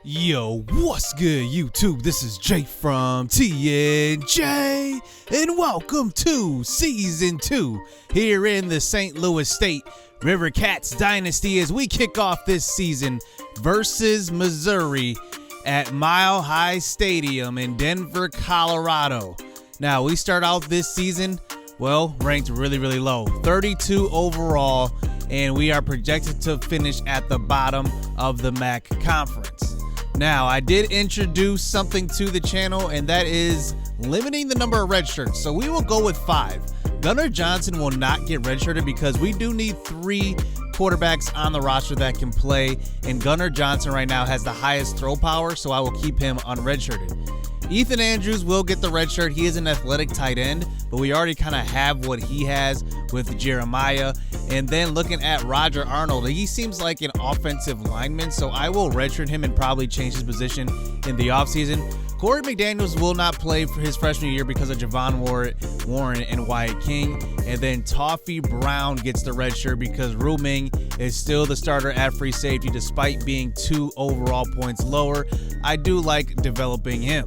Yo, what's good, YouTube? This is Jay from TNJ, and welcome to Season 2 here in the St Louis State Rivercats Dynasty as we kick off this season versus Missouri at Mile High Stadium in Denver, Colorado. Now, we start out this season, well, ranked really low, 32 overall, and we are projected to finish at the bottom of the MAC conference. Now, I did introduce something to the channel, and that is limiting the number of red shirts. So we will go with 5. Gunnar Johnson will not get redshirted because we do need 3 quarterbacks on the roster that can play, and Gunnar Johnson right now has the highest throw power, so I will keep him unredshirted. Ethan Andrews will get the red shirt. He is an athletic tight end, but we already kind of have what he has with Jeremiah. And then looking at Roger Arnold, he seems like an offensive lineman, so I will redshirt him and probably change his position in the offseason. Corey McDaniels will not play for his freshman year because of Javon Warren and Wyatt King. And then Toffee Brown gets the red shirt because Ru Ming is still the starter at free safety despite being 2 overall points lower. I do like developing him.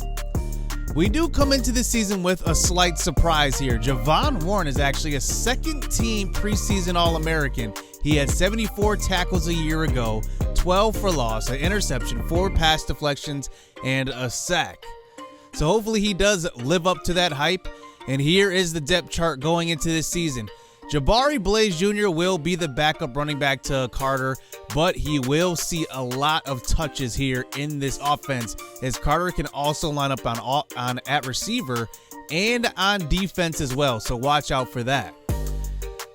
We do come into this season with a slight surprise here. Javon Warren is actually a second-team preseason All-American. He had 74 tackles a year ago, 12 for loss, an interception, 4 pass deflections, and a sack. So hopefully he does live up to that hype. And here is the depth chart going into this season. Jabari Blaze Jr. will be the backup running back to Carter, but he will see a lot of touches here in this offense, as Carter can also line up on at receiver and on defense as well, so watch out for that.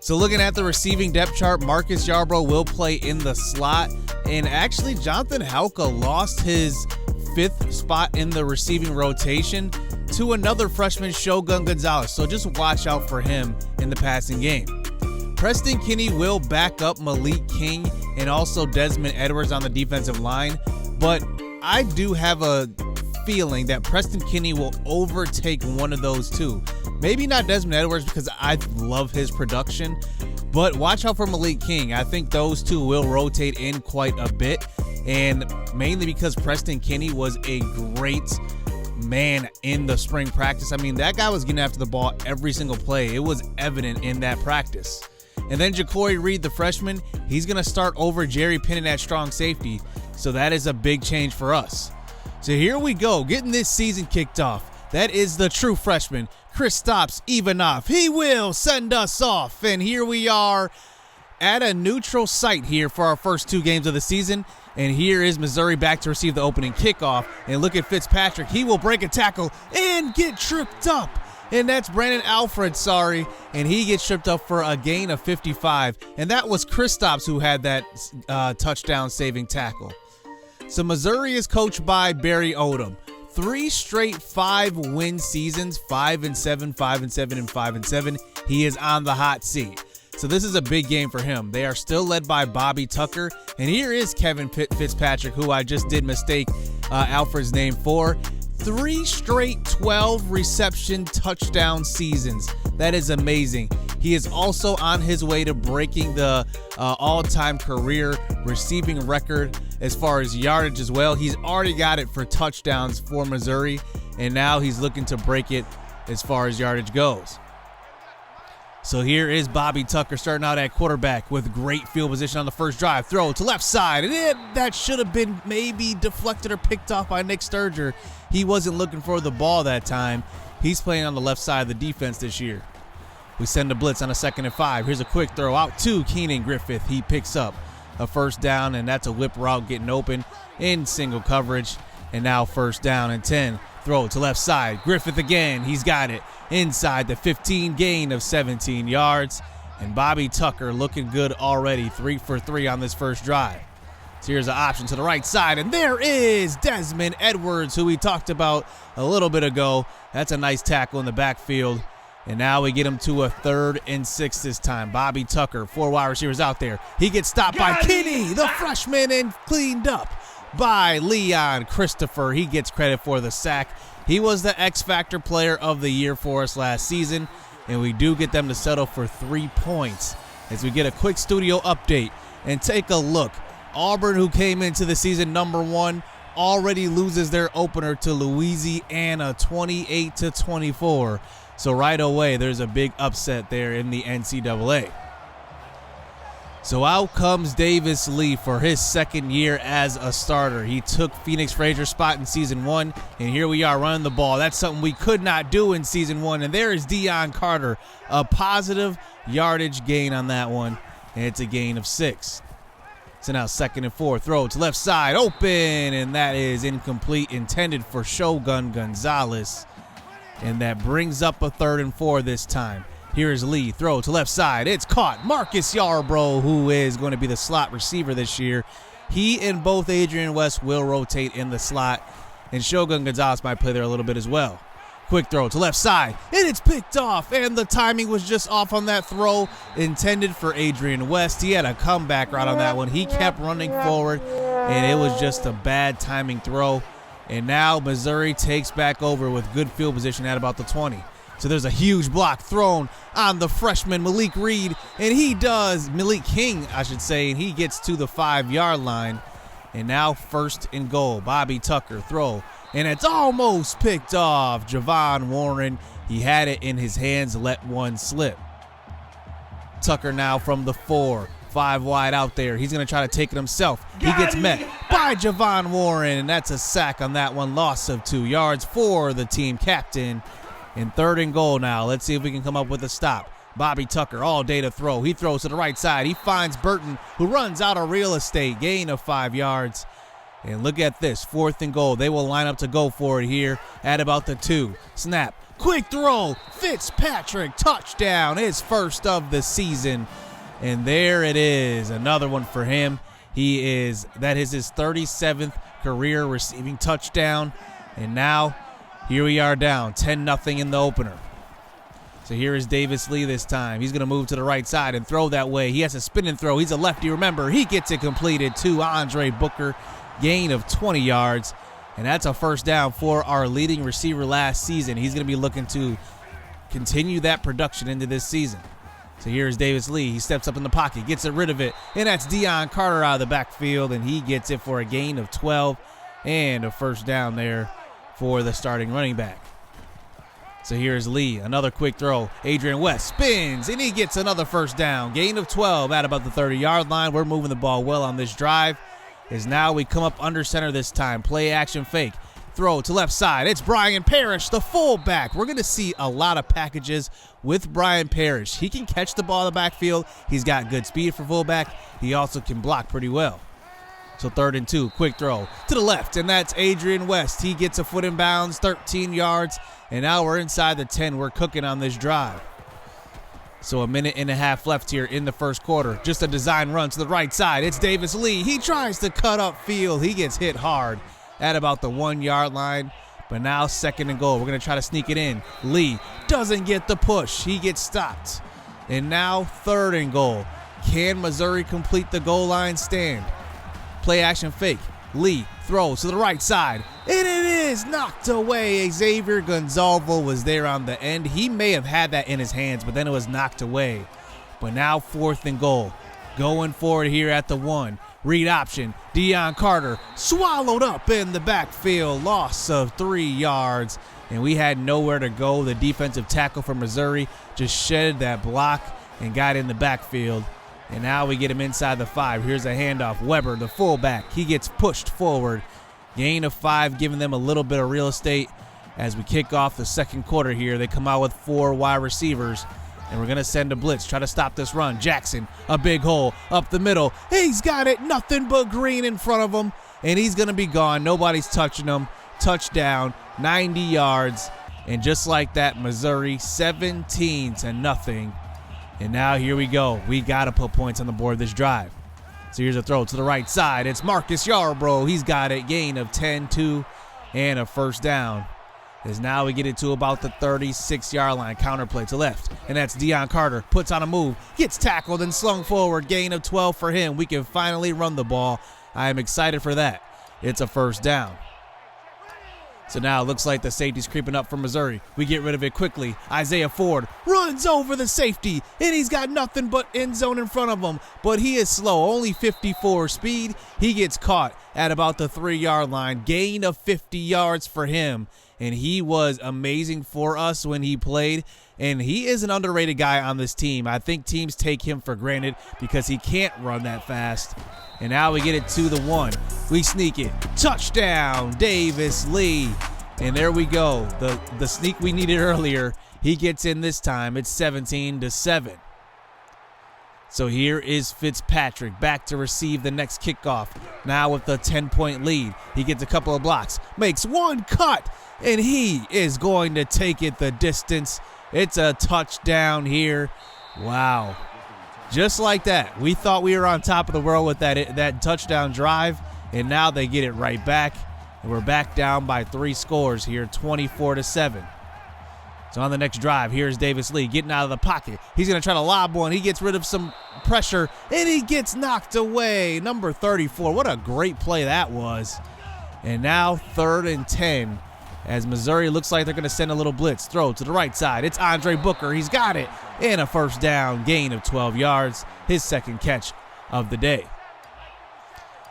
So looking at the receiving depth chart, Marcus Yarbrough will play in the slot, and actually Jonathan Halka lost his 5th spot in the receiving rotation to another freshman, Shogun Gonzalez, so just watch out for him in the passing game. Preston Kinney will back up Malik King and also Desmond Edwards on the defensive line, but I do have a feeling that Preston Kinney will overtake one of those two. Maybe not Desmond Edwards because I love his production, but watch out for Malik King. I think those two will rotate in quite a bit, and mainly because Preston Kinney was a great man in the spring practice. I mean, that guy was getting after the ball every single play. It was evident in that practice. And then Ja'Cory Reed, the freshman, he's going to start over Jerry Pinnon at strong safety. So that is a big change for us. So here we go, getting this season kicked off. That is the true freshman, Kristaps Ivanov. He will send us off. And here we are at a neutral site here for our first 2 games of the season. And here is Missouri back to receive the opening kickoff. And look at Fitzpatrick. He will break a tackle and get tripped up. And that's Brandon Alfred, and he gets tripped up for a gain of 55. And that was Kristaps who had that touchdown saving tackle. So Missouri is coached by Barry Odom. 3 straight 5-win seasons, 5-7, 5-7, and 5-7. He is on the hot seat. So this is a big game for him. They are still led by Bobby Tucker. And here is Kevin Fitzpatrick, who I just did mistake Alfred's name for. 3 straight 12 reception touchdown seasons. That is amazing. He is also on his way to breaking the all-time career receiving record as far as yardage as well. He's already got it for touchdowns for Missouri, and now he's looking to break it as far as yardage goes. So here is Bobby Tucker starting out at quarterback with great field position on the first drive. Throw to left side, and that should have been maybe deflected or picked off by Nick Sturger. He wasn't looking for the ball that time. He's playing on the left side of the defense this year. We send a blitz on a 2nd and 5. Here's a quick throw out to Keenan Griffith. He picks up a first down, and that's a whip route getting open in single coverage. And now 1st down and 10. Throw to left side. Griffith again. He's got it inside the 15, gain of 17 yards. And Bobby Tucker looking good already, 3 for 3 on this first drive. So here's an option to the right side, and there is Desmond Edwards, who we talked about a little bit ago. That's a nice tackle in the backfield. And now we get him to a 3rd and 6 this time. Bobby Tucker, 4 wide receivers out there. He gets stopped by Kinney, the freshman, and cleaned up by Leon Christopher. He gets credit for the sack. He was the X-Factor player of the year for us last season, and we do get them to settle for 3 points as we get a quick studio update and take a look. Auburn, who came into the season #1, already loses their opener to Louisiana 28-24. So right away, there's a big upset there in the NCAA. So out comes Davis Lee for his second year as a starter. He took Phoenix Frazier's spot in season 1, and here we are running the ball. That's something we could not do in season 1, and there is Deion Carter, a positive yardage gain on that one, and it's a gain of 6. So now 2nd and 4, throw to left side, open, and that is incomplete, intended for Shogun Gonzalez, and that brings up a 3rd and 4 this time. Here is Lee, throw to left side. It's caught. Marcus Yarbrough, who is going to be the slot receiver this year. He and both Adrian West will rotate in the slot, and Shogun Gonzalez might play there a little bit as well. Quick throw to left side, and it's picked off, and the timing was just off on that throw intended for Adrian West. He had a comeback route on that one. He kept running forward, and it was just a bad timing throw. And now Missouri takes back over with good field position at about the 20. So there's a huge block thrown on the freshman Malik Reed, and Malik King, I should say, and he gets to the 5-yard line. And now 1st and goal. Bobby Tucker throw, and it's almost picked off. Javon Warren, he had it in his hands, let one slip. Tucker now from the 4, 5 wide out there. He's going to try to take it himself. He gets met by Javon Warren, and that's a sack on that one. Loss of 2 yards for the team captain. And 3rd and goal now. Let's see if we can come up with a stop. Bobby Tucker all day to throw. He throws to the right side. He finds Burton, who runs out of real estate. Gain of 5 yards. And look at this, 4th and goal. They will line up to go for it here at about the 2. Snap. Quick throw. Fitzpatrick, touchdown. His first of the season. And there it is. Another one for him. That is his 37th career receiving touchdown. And now here we are down 10-0 in the opener. So here is Davis Lee this time. He's going to move to the right side and throw that way. He has a spin and throw. He's a lefty, remember. He gets it completed to Andre Booker. Gain of 20 yards. And that's a 1st down for our leading receiver last season. He's going to be looking to continue that production into this season. So here's Davis Lee. He steps up in the pocket, gets rid of it. And that's Deion Carter out of the backfield. And he gets it for a gain of 12 and a 1st down there for the starting running back. So here's Lee, another quick throw. Adrian West spins, and he gets another 1st down. Gain of 12 at about the 30-yard line. We're moving the ball well on this drive. As now we come up under center this time. Play action fake. Throw to left side. It's Brian Parrish, the fullback. We're going to see a lot of packages with Brian Parrish. He can catch the ball in the backfield. He's got good speed for fullback. He also can block pretty well. So 3rd and 2, quick throw to the left, and that's Adrian West. He gets a foot in bounds, 13 yards, and now we're inside the 10. We're cooking on this drive. So a minute and a half left here in the 1st quarter. Just a design run to the right side. It's Davis Lee. He tries to cut up field. He gets hit hard at about the 1-yard line, but now 2nd and goal. We're going to try to sneak it in. Lee doesn't get the push. He gets stopped. And now 3rd and goal. Can Missouri complete the goal line stand? Play action fake. Lee throws to the right side, and it is knocked away. Xavier Gonzalvo was there on the end. He may have had that in his hands, but then it was knocked away. But now 4th and goal. Going forward here at the 1. Read option. Deion Carter swallowed up in the backfield. Loss of 3 yards, and we had nowhere to go. The defensive tackle from Missouri just shedded that block and got in the backfield. And now we get him inside the 5. Here's a handoff. Weber, the fullback, he gets pushed forward. Gain of 5, giving them a little bit of real estate as we kick off the 2nd quarter here. They come out with 4 wide receivers, and we're going to send a blitz, try to stop this run. Jackson, a big hole up the middle. He's got it, nothing but green in front of him, and he's going to be gone. Nobody's touching him. Touchdown, 90 yards, and just like that, Missouri 17-0. And now here we go. We got to put points on the board this drive. So here's a throw to the right side. It's Marcus Yarbrough. He's got it. Gain of 10-2 and a 1st down. As now we get it to about the 36-yard line. Counterplay to left. And that's Deion Carter. Puts on a move. Gets tackled and slung forward. Gain of 12 for him. We can finally run the ball. I am excited for that. It's a 1st down. So now it looks like the safety's creeping up from Missouri. We get rid of it quickly. Isaiah Ford runs over the safety, and he's got nothing but end zone in front of him. But he is slow, only 54 speed. He gets caught at about the 3-yard line. Gain of 50 yards for him. And he was amazing for us when he played. And he is an underrated guy on this team. I think teams take him for granted because he can't run that fast. And now we get it to the 1. We sneak it. Touchdown, Davis Lee. And there we go. The sneak we needed earlier, he gets in this time. It's 17-7. So here is Fitzpatrick back to receive the next kickoff. Now with the 10-point lead. He gets a couple of blocks. Makes one cut. And he is going to take it the distance. It's a touchdown here. Wow. Just like that. We thought we were on top of the world with that touchdown drive. And now they get it right back. And we're back down by 3 scores here, 24-7. So on the next drive, here's Davis Lee getting out of the pocket. He's going to try to lob one. He gets rid of some pressure, and he gets knocked away. Number 34. What a great play that was. And now 3rd and 10 as Missouri looks like they're going to send a little blitz. Throw to the right side. It's Andre Booker. He's got it. And a first down, gain of 12 yards. His second catch of the day.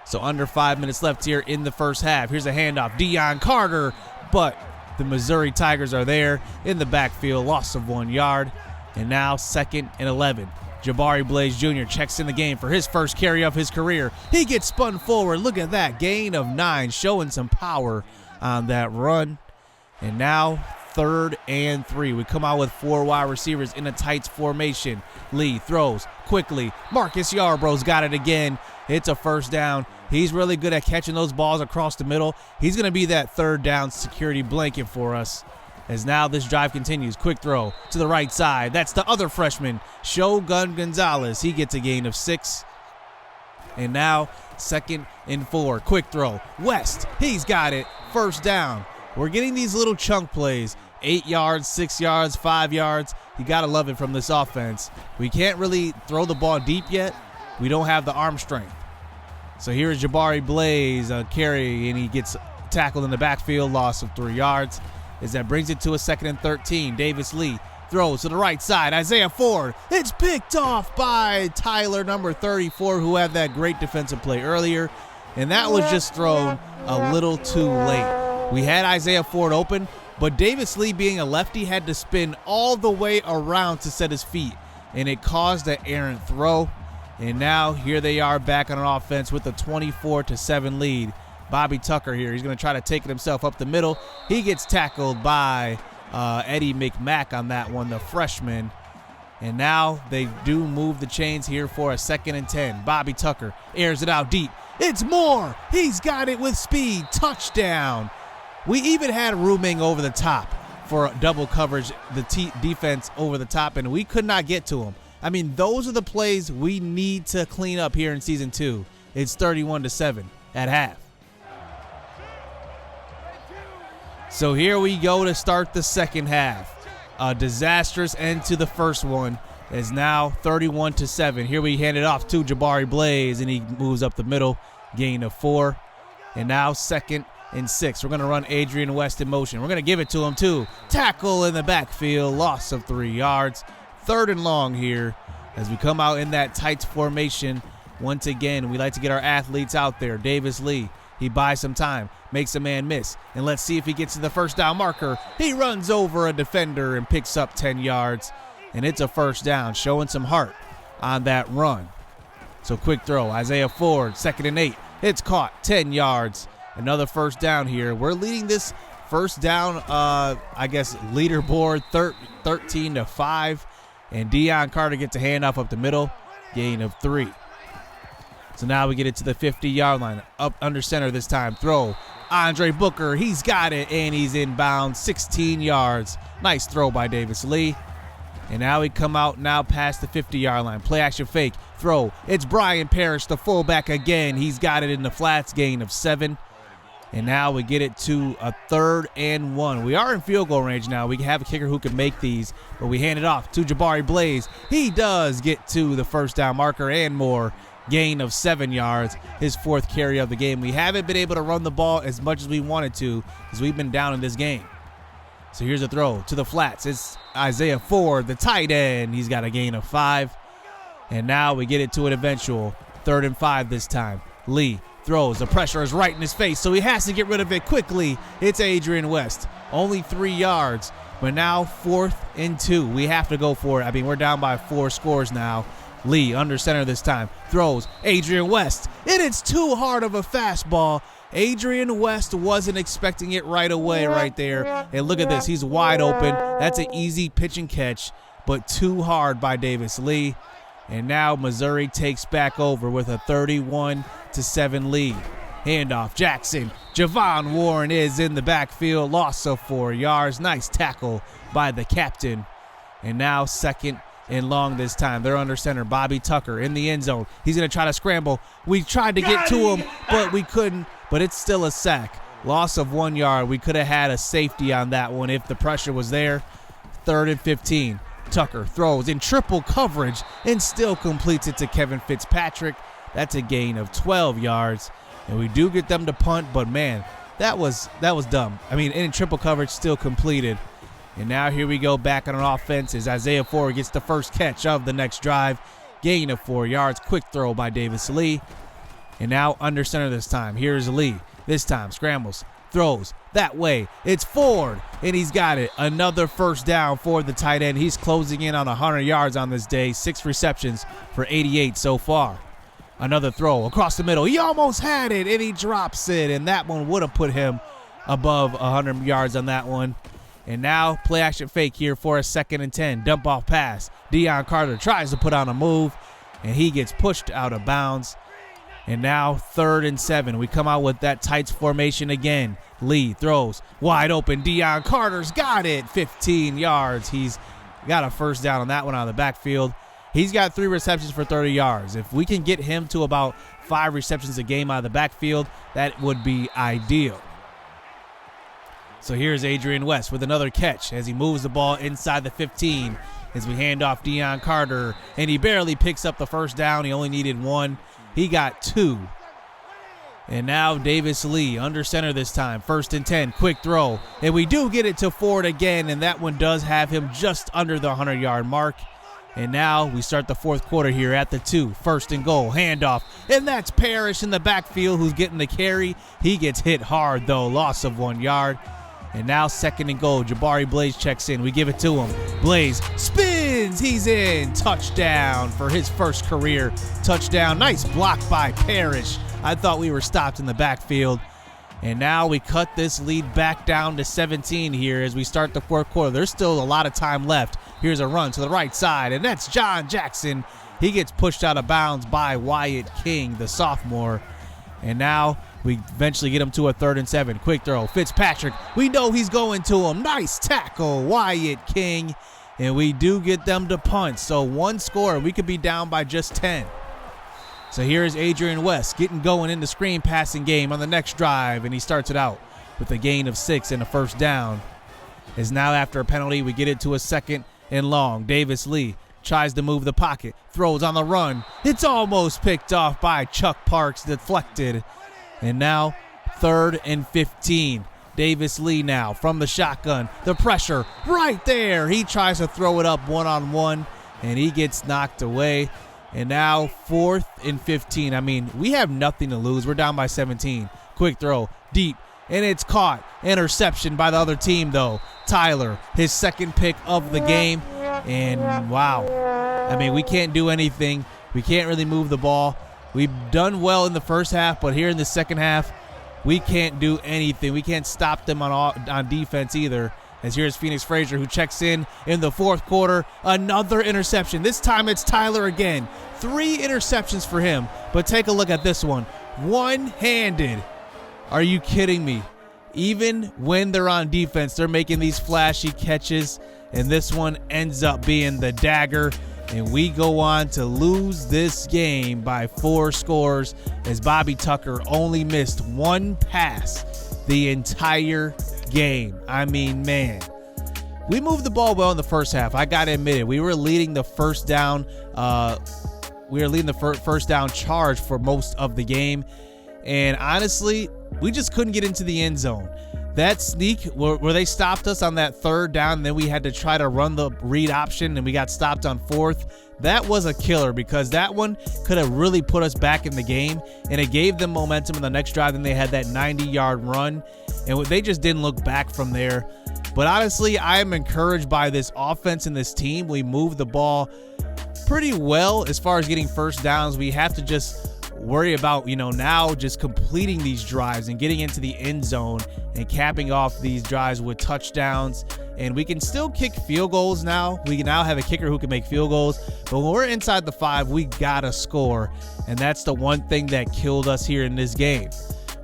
So under 5 minutes left here in the first half. Here's a handoff. Deion Carter, but the Missouri Tigers are there in the backfield. Loss of 1 yard. And now 2nd and 11. Jabari Blaze Jr. checks in the game for his first carry of his career. He gets spun forward. Look at that. Gain of 9, showing some power on that run. And now 3rd and 3. We come out with 4 wide receivers in a tight formation. Lee throws quickly. Marcus Yarbrough's got it again. It's a first down. He's really good at catching those balls across the middle. He's going to be that 3rd down security blanket for us. As now this drive continues. Quick throw to the right side. That's the other freshman, Shogun Gonzalez. He gets a gain of 6. And now 2nd and 4. Quick throw. West. He's got it. First down. We're getting these little chunk plays. 8 yards, 6 yards, 5 yards. You got to love it from this offense. We can't really throw the ball deep yet. We don't have the arm strength. So here is Jabari Blaze carry, and he gets tackled in the backfield, loss of 3 yards. As that brings it to a 2nd and 13. Davis Lee throws to the right side. Isaiah Ford. It's picked off by Tyler, number 34, who had that great defensive play earlier. And that was just thrown a little too late. We had Isaiah Ford open, but Davis Lee, being a lefty, had to spin all the way around to set his feet. And it caused an errant throw. And now here they are back on an offense with a 24-7 lead. Bobby Tucker here. He's going to try to take it himself up the middle. He gets tackled by Eddie McMack on that one, the freshman. And now they do move the chains here for a 2nd and 10. Bobby Tucker airs it out deep. It's Moore. He's got it with speed. Touchdown. We even had rooming over the top for double coverage, the defense over the top, and we could not get to him. I mean, those are the plays we need to clean up here in Season 2. It's 31-7 at half. So here we go to start the second half. A disastrous end to the first one is now 31-7. Here we hand it off to Jabari Blaze, and he moves up the middle, gain of 4. And now 2nd and 6. We're going to run Adrian West in motion. We're going to give it to him, too. Tackle in the backfield, loss of 3 yards. 3rd and long here as we come out in that tight formation. Once again, we like to get our athletes out there. Davis Lee, he buys some time, makes a man miss, and let's see if he gets to the first down marker. He runs over a defender and picks up 10 yards, and it's a first down, showing some heart on that run. So quick throw, Isaiah Ford, 2nd and 8. It's caught, 10 yards. Another first down here. We're leading this first down, leaderboard 13-5. And Deion Carter gets a handoff up the middle, gain of 3. So now we get it to the 50-yard line, up under center this time. Throw, Andre Booker, he's got it, and he's inbound, 16 yards. Nice throw by Davis Lee. And now we come out now past the 50-yard line. Play action fake, throw. It's Brian Parrish, the fullback again. He's got it in the flats, gain of 7. And now we get it to a 3rd and 1. We are in field goal range now. We have a kicker who can make these, but we hand it off to Jabari Blaze. He does get to the first down marker and more. Gain of 7 yards, his 4th carry of the game. We haven't been able to run the ball as much as we wanted to because we've been down in this game. So here's a throw to the flats. It's Isaiah Ford, the tight end. He's got a gain of 5. And now we get it to an eventual 3rd and 5 this time. Lee throws. The pressure is right in his face, so he has to get rid of it quickly. It's Adrian West. Only 3 yards, but now 4th and 2. We have to go for it. I mean, we're down by 4 scores now. Lee under center this time. Throws. Adrian West. And it's too hard of a fastball. Adrian West wasn't expecting it right away right there. And look at this. He's wide open. That's an easy pitch and catch, but too hard by Davis Lee. And now Missouri takes back over with a 31-7 lead. Handoff. Jackson. Javon Warren is in the backfield. Loss of 4 yards. Nice tackle by the captain. And now 2nd and long this time. They're under center. Bobby Tucker in the end zone. He's going to try to scramble. We tried to get to him, but we couldn't. But it's still a sack. Loss of 1 yard. We could have had a safety on that one if the pressure was there. 3rd and 15. Tucker throws in triple coverage and still completes it to Kevin Fitzpatrick. That's a gain of 12 yards. And we do get them to punt, but man, that was dumb. I mean, in triple coverage, still completed. And now here we go back on an offense as Isaiah Ford gets the first catch of the next drive. Gain of 4 yards. Quick throw by Davis Lee. And now under center this time. Here's Lee. This time scrambles, throws that way. It's Ford, and he's got it. Another first down for the tight end. He's closing in on 100 yards on this day. 6 receptions for 88 so far. Another throw across the middle. He almost had it, and he drops it. And that one would have put him above 100 yards on that one. And now play action fake here for a 2nd and 10. Dump off pass. Deion Carter tries to put on a move, and he gets pushed out of bounds. And now 3rd and 7. We come out with that tights formation again. Lee throws wide open. Deion Carter's got it. 15 yards. He's got a first down on that one out of the backfield. He's got 3 receptions for 30 yards. If we can get him to about 5 receptions a game out of the backfield, that would be ideal. So here's Adrian West with another catch as he moves the ball inside the 15 as we hand off Deion Carter, and he barely picks up the first down. He only needed 1. He got 2. And now Davis Lee under center this time. 1st and 10, quick throw. And we do get it to Ford again, and that one does have him just under the 100-yard mark. And now we start the 4th quarter here at the 2. 1st and goal, handoff. And that's Parrish in the backfield who's getting the carry. He gets hit hard, though. Loss of 1 yard. And now 2nd and goal. Jabari Blaze checks in. We give it to him. Blaze spins. He's in. Touchdown for his first career touchdown. Nice block by Parrish. I thought we were stopped in the backfield. And now we cut this lead back down to 17 here as we start the 4th quarter. There's still a lot of time left. Here's a run to the right side, and that's John Jackson. He gets pushed out of bounds by Wyatt King, the sophomore. And now we eventually get him to a 3rd and 7. Quick throw. Fitzpatrick. We know he's going to him. Nice tackle. Wyatt King. And we do get them to punt. So 1 score. We could be down by just 10. So here's Adrian West getting going in the screen passing game on the next drive. And he starts it out with a gain of 6 and a first down. As now after a penalty, we get it to a 2nd and long. Davis Lee tries to move the pocket. Throws on the run. It's almost picked off by Chuck Parks. Deflected. And now 3rd and 15. Davis Lee now from the shotgun. The pressure right there. He tries to throw it up one-on-one, and he gets knocked away. And now 4th and 15. I mean, we have nothing to lose. We're down by 17. Quick throw, deep, and it's caught. Interception by the other team, though. Tyler, his 2nd pick of the game. And wow. I mean, we can't do anything. We can't really move the ball. We've done well in the first half, but here in the second half, we can't do anything. We can't stop them on defense either. As here's Phoenix Frazier, who checks in the 4th quarter. Another interception. This time it's Tyler again. 3 interceptions for him. But take a look at this one. One-handed. Are you kidding me? Even when they're on defense, they're making these flashy catches. And this one ends up being the dagger. And we go on to lose this game by 4 scores as Bobby Tucker only missed 1 pass the entire game. I mean, man, we moved the ball well in the first half. I got to admit it. We were leading the first down. First down charge for most of the game. And honestly, we just couldn't get into the end zone. That sneak where they stopped us on that third down, and then we had to try to run the read option, and we got stopped on fourth. That was a killer because that one could have really put us back in the game, and it gave them momentum in the next drive. Then they had that 90-yard run, and they just didn't look back from there. But honestly, I am encouraged by this offense and this team. We moved the ball pretty well as far as getting first downs. We have to just worry about, now just completing these drives and getting into the end zone and capping off these drives with touchdowns. And we can still kick field goals now. We can now have a kicker who can make field goals. But when we're inside the 5, we gotta score. And that's the one thing that killed us here in this game.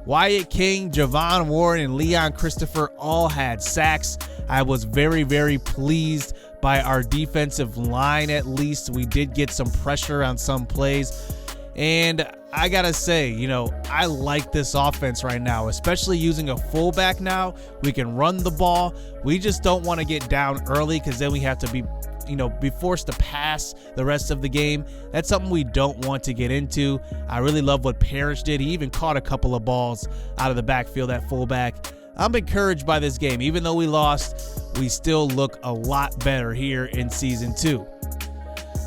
Wyatt King, Javon Warren, and Leon Christopher all had sacks. I was very, very pleased by our defensive line. At least we did get some pressure on some plays. And I gotta say, I like this offense right now, especially using a fullback now. We can run the ball. We just don't want to get down early because then we have to be forced to pass the rest of the game. That's something we don't want to get into. I really love what Parrish did. He even caught a couple of balls out of the backfield at fullback. I'm encouraged by this game. Even though we lost, we still look a lot better here in season 2.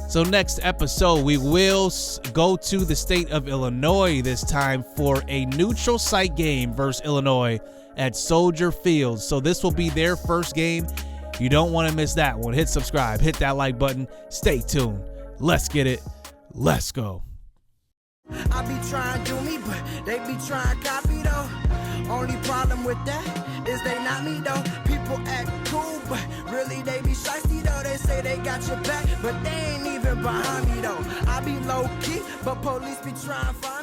So next episode, we will go to the state of Illinois this time for a neutral site game versus Illinois at Soldier Field. So this will be their first game. You don't want to miss that one. Hit subscribe, hit that like button. Stay tuned. Let's get it. Let's go. I be trying to do me, but they be trying to copy though. Only problem with that is they not me though. People act cool, but really they be shiesty though. They say they got your back, but they ain't even behind me though. I be low key, but police be trying to find me.